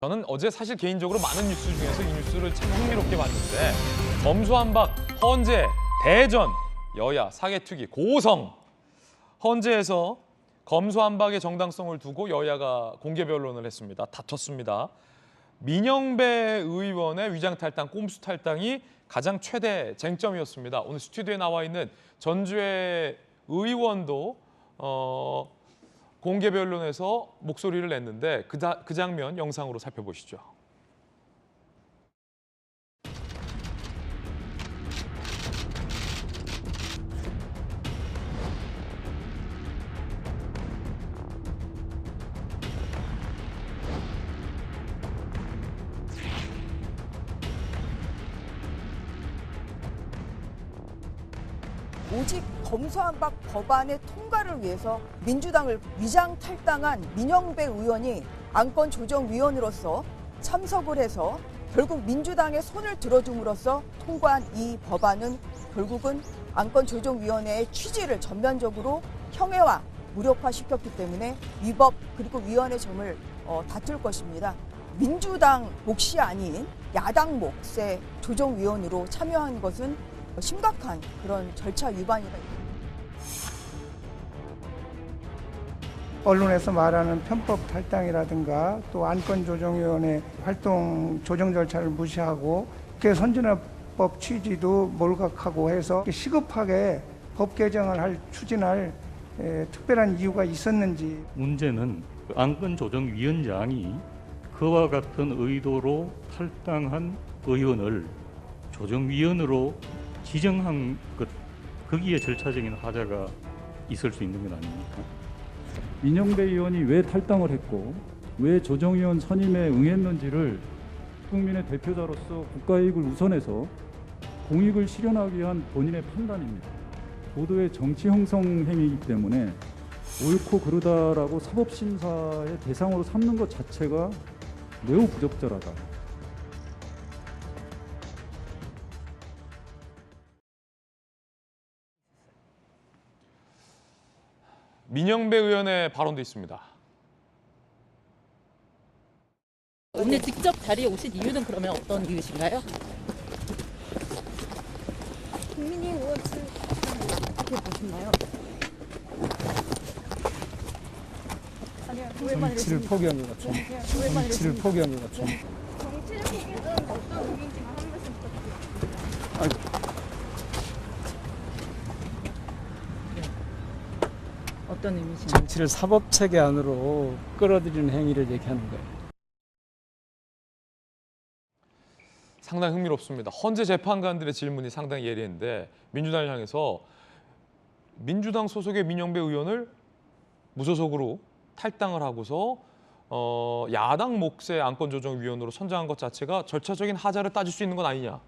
저는 어제 사실 개인적으로 많은 뉴스 중에서 이 뉴스를 참 흥미롭게 봤는데 검수완박, 헌재, 대전, 여야, 사개특위, 고성. 헌재에서 검수완박의 정당성을 두고 여야가 공개 변론을 했습니다. 다퉜습니다. 민영배 의원의 위장탈당, 꼼수 탈당이 가장 최대 쟁점이었습니다. 오늘 스튜디오에 나와 있는 전주의 의원도 공개 변론에서 목소리를 냈는데 그 장면 영상으로 살펴보시죠. 오직 검수완박 법안의 통과를 위해서 민주당을 위장 탈당한 민영배 의원이 안건조정위원으로서 참석을 해서 결국 민주당의 손을 들어줌으로써 통과한 이 법안은 결국은 안건조정위원회의 취지를 전면적으로 형해와 무력화시켰기 때문에 위법 그리고 위헌의 점을 다툴 것입니다. 민주당 몫이 아닌 야당 몫의 조정위원으로 참여한 것은 심각한 그런 절차 위반이다. 언론에서 말하는 편법 탈당이라든가 또 안건조정위원회 활동 조정 절차를 무시하고 선진화법 취지도 몰각하고 해서 시급하게 법 개정을 추진할 특별한 이유가 있었는지. 문제는 안건조정위원장이 그와 같은 의도로 탈당한 의원을 조정위원으로 지정한 것, 거기에 절차적인 하자가 있을 수 있는 건 아닙니까? 민영배 의원이 왜 탈당을 했고 왜 조정위원 선임에 응했는지를 국민의 대표자로서 국가이익을 우선해서 공익을 실현하기 위한 본인의 판단입니다. 고도의 정치 형성 행위이기 때문에 옳고 그르다라고 사법심사의 대상으로 삼는 것 자체가 매우 부적절하다. 민영배 의원의 발언도 있습니다. 오늘 직접 자리에 오신 이유는 그러면 어떤 이유신가요? 국민의힘 의원실 어떻게 보셨나요? 정치를 포기한 것 같아요. 정치를 포기한 것 같아요. 정치를 포기는 어떤 의미인지만 한 말씀 부탁드립니다. 어떤 의미신가요? 정치를 사법 체계 안으로 끌어들이는 행위를 얘기하는 거예요. 상당히 흥미롭습니다. 헌재 재판관들의 질문이 상당히 예리한데 민주당을 향해서 민주당 소속의 민영배 의원을 무소속으로 탈당을 하고서 야당 몫의 안건조정위원으로 선정한 것 자체가 절차적인 하자를 따질 수 있는 건 아니냐.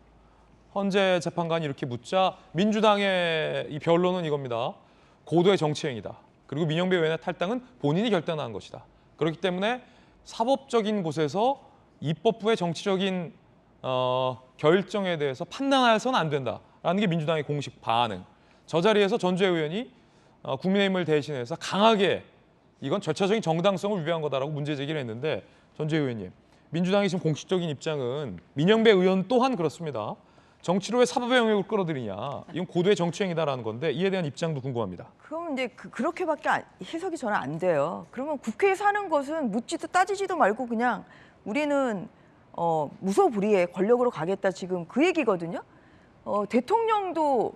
헌재 재판관이 이렇게 묻자 민주당의 이 변론은 이겁니다. 고도의 정치행위다. 그리고 민영배 의원의 탈당은 본인이 결단한 것이다. 그렇기 때문에 사법적인 곳에서 입법부의 정치적인 결정에 대해서 판단해서는 안 된다라는 게 민주당의 공식 반응. 저 자리에서 전주의 의원이 국민의힘을 대신해서 강하게 이건 절차적인 정당성을 위배한 거다라고 문제 제기를 했는데 전주의 의원님, 민주당의 지금 공식적인 입장은 민영배 의원 또한 그렇습니다. 정치로 왜 사법의 영역을 끌어들이냐. 이건 고도의 정치행위다라는 건데 이에 대한 입장도 궁금합니다. 그럼 이제 그렇게밖에 해석이 저는 안 돼요. 그러면 국회에서 하는 것은 묻지도 따지지도 말고 그냥 우리는 무소불위의 권력으로 가겠다 지금 그 얘기거든요. 대통령도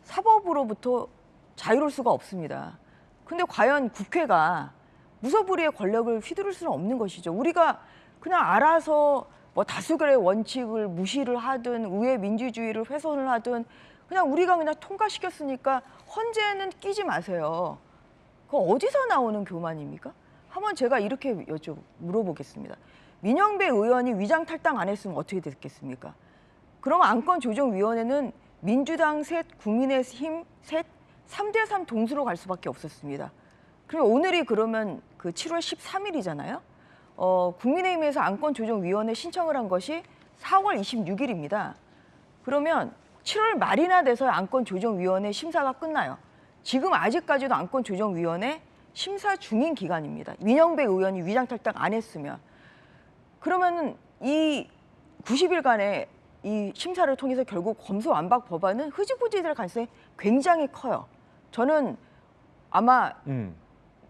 사법으로부터 자유로울 수가 없습니다. 근데 과연 국회가 무소불위의 권력을 휘두를 수는 없는 것이죠. 우리가 그냥 알아서 뭐 다수결의 원칙을 무시를 하든 의회 민주주의를 훼손을 하든 그냥 우리가 그냥 통과시켰으니까 헌재는 끼지 마세요. 그거 어디서 나오는 교만입니까? 한번 제가 이렇게 물어보겠습니다. 민영배 의원이 위장 탈당 안 했으면 어떻게 됐겠습니까? 그러면 안건조정위원회는 민주당 셋, 국민의힘 셋, 3대3 동수로 갈 수밖에 없었습니다. 그리고 오늘이 그러면 그 7월 13일이잖아요. 국민의힘에서 안건조정위원회 신청을 한 것이 4월 26일입니다. 그러면 7월 말이나 돼서 안건조정위원회 심사가 끝나요. 지금 아직까지도 안건조정위원회 심사 중인 기간입니다. 민영배 의원이 위장 탈당 안 했으면 그러면은 이 90일간의 이 심사를 통해서 결국 검수완박 법안은 흐지부지될 가능성이 굉장히 커요. 저는 아마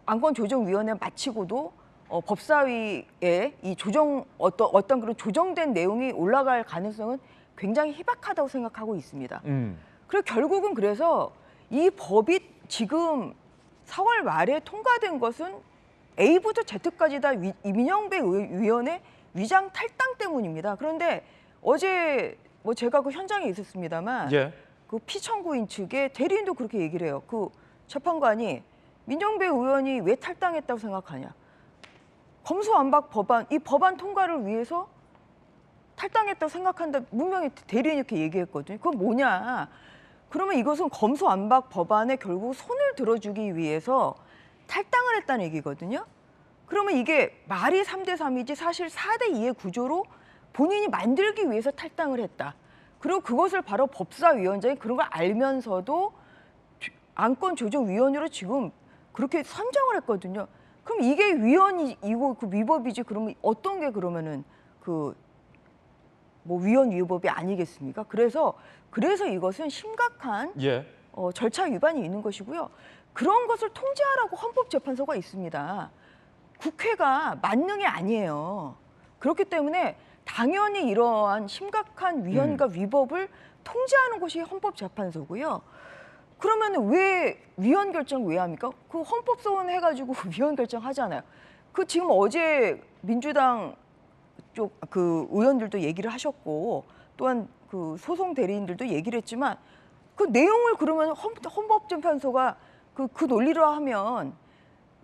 안건조정위원회 마치고도 법사위에 이 어떤 그런 조정된 내용이 올라갈 가능성은 굉장히 희박하다고 생각하고 있습니다. 그리고 결국은 그래서 이 법이 지금 4월 말에 통과된 것은 A부터 Z까지 다 이민영배 위원의 위장 탈당 때문입니다. 그런데 어제 뭐 제가 그 현장에 있었습니다만 예. 그 피청구인 측의 대리인도 그렇게 얘기를 해요. 그 재판관이 민영배 의원이 왜 탈당했다고 생각하냐. 검수완박 법안, 이 법안 통과를 위해서 탈당했다고 생각한다. 분명히 대리인이 이렇게 얘기했거든요. 그건 뭐냐. 그러면 이것은 검수완박 법안에 결국 손을 들어주기 위해서 탈당을 했다는 얘기거든요. 그러면 이게 말이 3대3이지 사실 4대2의 구조로 본인이 만들기 위해서 탈당을 했다. 그리고 그것을 바로 법사위원장이 그런 걸 알면서도 안건조정위원으로 지금 그렇게 선정을 했거든요. 그럼 이게 위헌이고 그 위법이지. 그러면 어떤 게 그러면은 그 뭐 위헌 위법이 아니겠습니까? 그래서 이것은 심각한 예. 절차 위반이 있는 것이고요. 그런 것을 통제하라고 헌법재판소가 있습니다. 국회가 만능이 아니에요. 그렇기 때문에 당연히 이러한 심각한 위헌과 위법을 통제하는 것이 헌법재판소고요. 그러면 왜 위헌 결정 왜 합니까? 그 헌법소원 해가지고 위헌 결정 하잖아요. 그 지금 어제 민주당 쪽 그 의원들도 얘기를 하셨고 또한 그 소송 대리인들도 얘기를 했지만 그 내용을 그러면 헌법재판소가 그 논리로 하면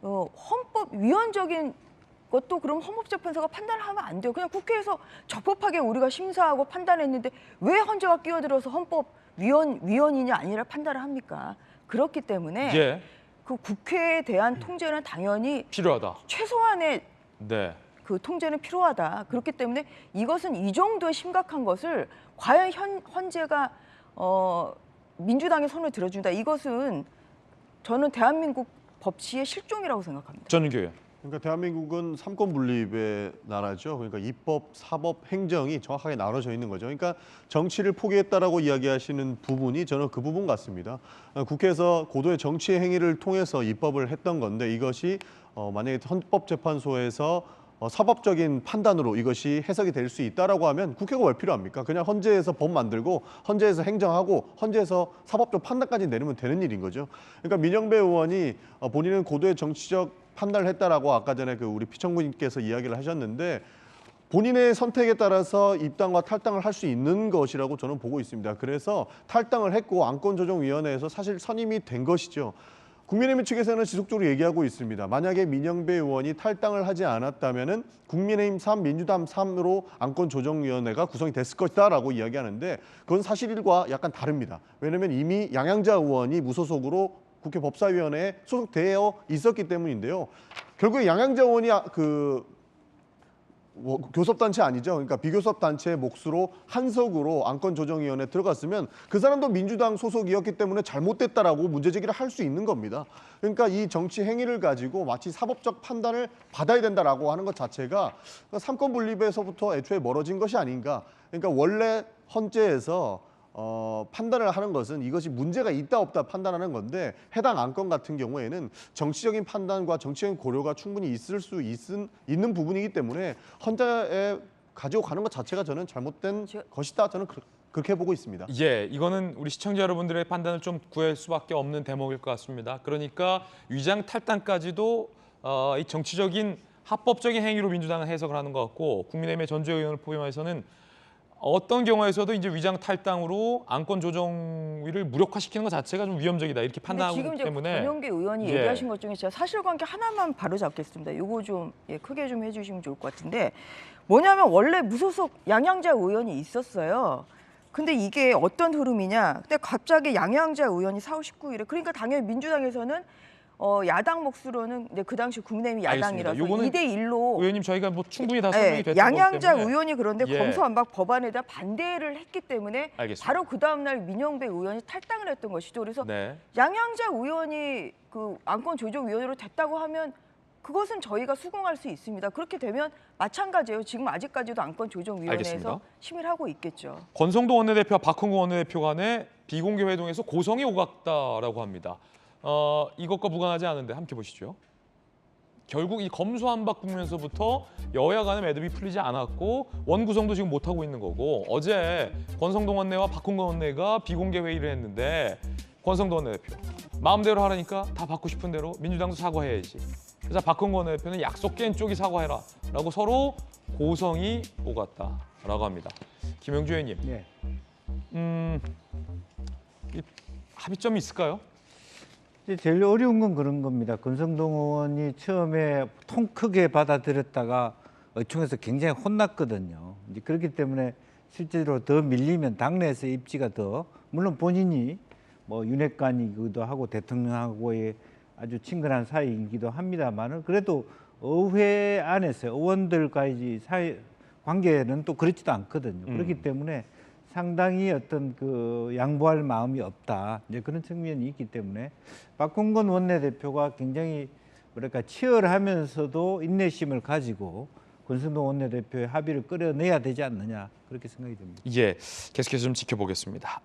헌법 위헌적인 것도 그럼 헌법재판소가 판단을 하면 안 돼요. 그냥 국회에서 적법하게 우리가 심사하고 판단했는데 왜 헌재가 끼어들어서 헌법 위헌이냐 아니라 판단을 합니까? 그렇기 때문에 예. 그 국회에 대한 통제는 당연히 필요하다. 최소한의 네. 그 통제는 필요하다. 그렇기 때문에 이것은 이 정도의 심각한 것을 과연 헌재가 민주당의 손을 들어준다. 이것은 저는 대한민국 법치의 실종이라고 생각합니다. 전은교 의원. 그러니까 대한민국은 삼권 분립의 나라죠. 그러니까 입법, 사법, 행정이 정확하게 나눠져 있는 거죠. 그러니까 정치를 포기했다라고 이야기하시는 부분이 저는 그 부분 같습니다. 국회에서 고도의 정치의 행위를 통해서 입법을 했던 건데 이것이 만약에 헌법재판소에서 사법적인 판단으로 이것이 해석이 될 수 있다라고 하면 국회가 왜 필요합니까? 그냥 헌재에서 법 만들고 헌재에서 행정하고 헌재에서 사법적 판단까지 내리면 되는 일인 거죠. 그러니까 민영배 의원이 본인은 고도의 정치적 판단을 했다라고 아까 전에 그 우리 피청구님께서 이야기를 하셨는데 본인의 선택에 따라서 입당과 탈당을 할 수 있는 것이라고 저는 보고 있습니다. 그래서 탈당을 했고 안건조정위원회에서 사실 선임이 된 것이죠. 국민의힘 측에서는 지속적으로 얘기하고 있습니다. 만약에 민영배 의원이 탈당을 하지 않았다면은 국민의힘 3, 민주당 3으로 안건조정위원회가 구성이 됐을 것이다라고 이야기하는데 그건 사실과 약간 다릅니다. 왜냐하면 이미 양양자 의원이 무소속으로 국회 법사위원회에 소속되어 있었기 때문인데요. 결국에 양양자 의원이 교섭단체 아니죠. 그러니까 비교섭단체의 몫으로 한석으로 안건조정위원회에 들어갔으면 그 사람도 민주당 소속이었기 때문에 잘못됐다라고 문제제기를 할 수 있는 겁니다. 그러니까 이 정치 행위를 가지고 마치 사법적 판단을 받아야 된다라고 하는 것 자체가 삼권 분립에서부터 애초에 멀어진 것이 아닌가. 그러니까 원래 헌재에서 판단을 하는 것은 이것이 문제가 있다 없다 판단하는 건데 해당 안건 같은 경우에는 정치적인 판단과 정치적인 고려가 충분히 있을 수 있는 부분이기 때문에 헌재에 가지고 가는 것 자체가 저는 잘못된 것이다. 저는 그렇게 보고 있습니다. 예, 이거는 우리 시청자 여러분들의 판단을 좀 구할 수밖에 없는 대목일 것 같습니다. 그러니까 위장 탈당까지도 이 정치적인 합법적인 행위로 민주당은 해석을 하는 것 같고 국민의힘의 전주혜 의원을 포함해서는 어떤 경우에서도 이제 위장 탈당으로 안건 조정위를 무력화시키는 것 자체가 좀 위험적이다 이렇게 판단하기 지금 이제 때문에 권영계 의원이 예. 얘기하신 것 중에 제가 사실관계 하나만 바로 잡겠습니다. 이거 좀 크게 좀 해주시면 좋을 것 같은데 뭐냐면 원래 무소속 양양자 의원이 있었어요. 근데 이게 어떤 흐름이냐? 근데 갑자기 양양자 의원이 4월 19일에 그러니까 당연히 민주당에서는 야당 몫으로는 이제 그 당시 국민의힘이 알겠습니다. 야당이라서 요거는 2대1로 의원님 저희가 뭐 충분히 다 설명이 됐던 거기 양양자 때문에 의원이 그런데 예. 검수완박 법안에다 반대를 했기 때문에 알겠습니다. 바로 그 다음 날 민영배 의원이 탈당을 했던 것이죠. 그래서 네. 양양자 의원이 그 안건조정위원으로 됐다고 하면 그것은 저희가 수긍할 수 있습니다. 그렇게 되면 마찬가지예요. 지금 아직까지도 안건조정위원회에서 알겠습니다. 심의를 하고 있겠죠. 권성동 원내대표와 박홍근 원내대표 간의 비공개 회동에서 고성이 오갔다라고 합니다. 이것과 무관하지 않은데 함께 보시죠. 결국 이 검수완박 국면에서부터 여야 간의 매듭이 풀리지 않았고 원구성도 지금 못하고 있는 거고 어제 권성동 원내와 박홍근 원내가 비공개 회의를 했는데 권성동 원내대표 마음대로 하라니까 다 받고 싶은 대로 민주당도 사과해야지. 그래서 박홍근 원내대표는 약속 깬 쪽이 사과해라 라고 서로 고성이 오갔다라고 합니다. 김영주 의원님, 예. 이 합의점이 있을까요? 이제 제일 어려운 건 그런 겁니다. 권성동 의원이 처음에 통 크게 받아들였다가 의총에서 굉장히 혼났거든요. 이제 그렇기 때문에 실제로 더 밀리면 당내에서 입지가 더 물론 본인이 뭐 윤핵관이기도 하고 대통령하고의 아주 친근한 사이이기도 합니다만은 그래도 의회 안에서 의원들과의 사이 관계는 또 그렇지도 않거든요. 그렇기 때문에 상당히 어떤 그 양보할 마음이 없다. 이제 그런 측면이 있기 때문에 박홍근 원내대표가 굉장히 뭐랄까 치열하면서도 인내심을 가지고 권성동 원내대표의 합의를 끌어내야 되지 않느냐 그렇게 생각이 듭니다. 예, 계속해서 좀 지켜보겠습니다.